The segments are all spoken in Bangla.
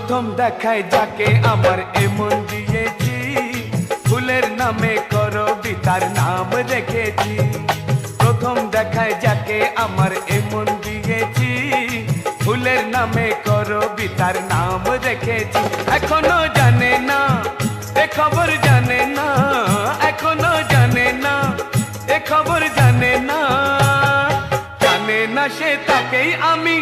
প্রথম দেখায় যাকে আমার এমন দিয়েছি, ফুলের নামে করবি তার নাম রেখেছি। প্রথম দেখায় যাকে আমার এমন দিয়েছি, ফুলের নামে করবি তার নাম রেখেছি। এখনো জানে না এ খবর জানে না, এখনো জানে না এ খবর জানে না, জানে না সে তাকেই আমি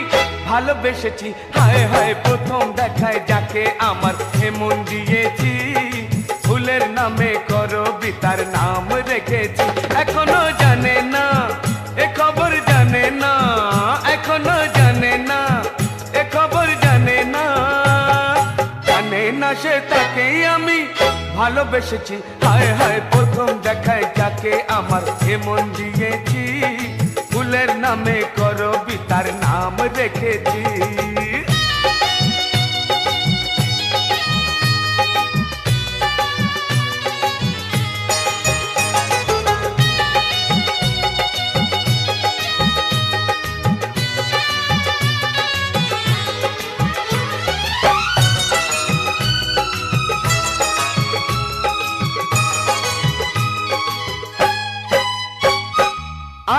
ভালোবেসেছি। হায় হায় প্রথম দেখায় যাকে আমার এমন দিয়েছি, ফুলের নামে করবি তার নাম রেখেছি। এখনো জানে না এ খবর জানে না, এখনো জানে না এ খবর জানে না, জানে না সে তাকেই আমি ভালোবেসেছি। হায় হায় প্রথম দেখায় যাকে আমার এমন দিয়েছি, ফুলের নামে করবি তার নাম রেখেছি।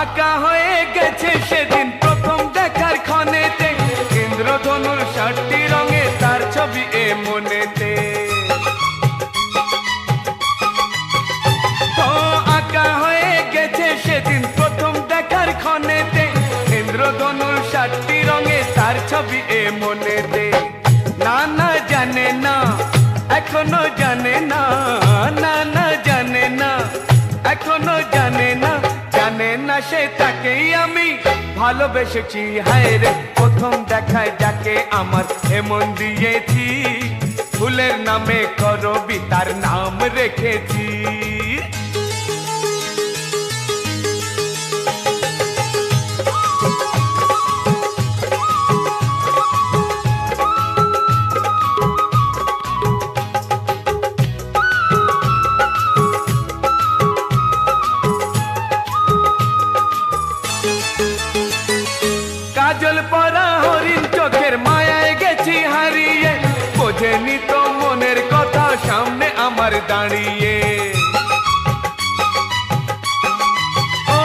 আঁকা হয়ে গেছে সেদিন প্রথম দেখার ক্ষণেতে, ইন্দ্রধনুর ৬০টি রঙে তার ছবি এ মনেতে। ও আঁকা হয়ে গেছে সেদিন প্রথম দেখার ক্ষণেতে, ইন্দ্রধনুর ৬০টি রঙে তার ছবি এ মনেতে। না না জানে না এখনো জানে না, না না জানে না এখনো জানে না, জানে না সে তাকেই আমি ভালোবেসেছি। হায় রে প্রথম দেখায় যাকে আমার এমন দিয়েছি, ফুলের নামে করবি তার নাম রেখেছি। কাজল পরা হরিণ চোখের মায়ায় গেছি হারিয়ে, বোঝেনি তো মনের কথা সামনে আমার দাঁড়িয়ে। ও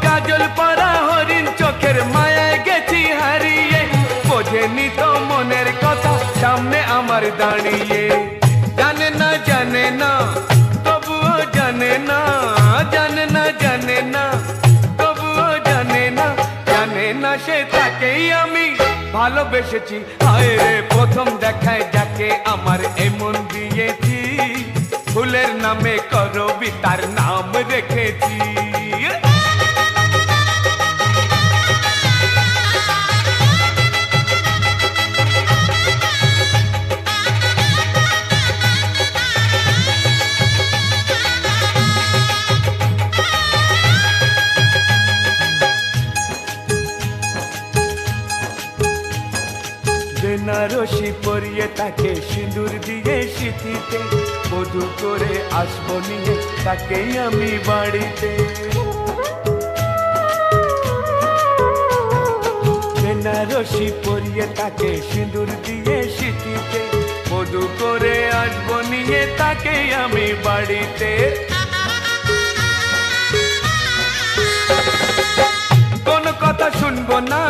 কাজল পরা হরিণ চোখের মায়ায় গেছি হারিয়ে, বোঝেনি তো মনের কথা সামনে আমার দাঁড়িয়ে। জানে না জানে না তবুও জানে না, জানে না জানে না তবুও জানে না, জানে না সে তাকেই আমি ভালোবেসেছি। হায় রে প্রথম দেখায় যাকে আমার এমন দিয়েছি, ফুলের নামে করবি তার নাম রেখেছি। বেনারসি পরিয়ে তাকে সিঁদুর দিয়ে সিঁথিতে, বধূ করে আসবো নিয়ে তাকে আমি বাড়িতে। বেনারসি পরিয়ে তাকে সিঁদুর দিয়ে সিঁথিতে, বধূ করে আসবো নিয়ে তাকে আমি বাড়িতে। কোনো কথা শুনবো না,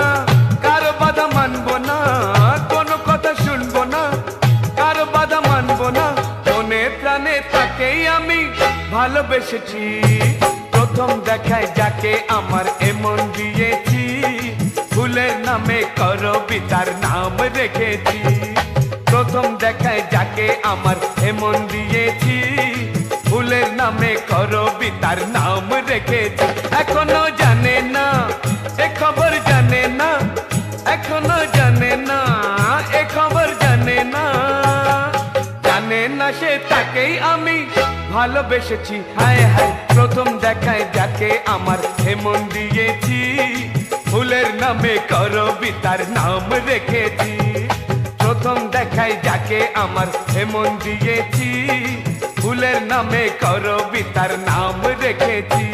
কারো বাধা মানবো না, কোনো কথা শুনবো না, কারো বাধা মানবো না, মনে প্রাণে তাকেই আমি ভালোবেসেছি। প্রথম দেখায় যাকে আমার এমন দিয়েছি, ফুলের নামে করবি তার নাম রেখেছি। প্রথম দেখায় যাকে আমার এমন দিয়েছি, ফুলের নামে করবি তার নাম রেখেছি। এখনো জানে না এ খবর জানে না, এখনো জানে না এ খবর জানে না, জানে না সে তাকেই আমি ভালোবেসেছি। হায় হায় প্রথম দেখায় যাকে আমার এমন দিয়েছি, ফুলের নামে করবি তার নাম রেখেছি। প্রথম দেখায় যাকে আমার এমন দিয়েছি, ফুলের নামে করবি তার নাম রেখেছি।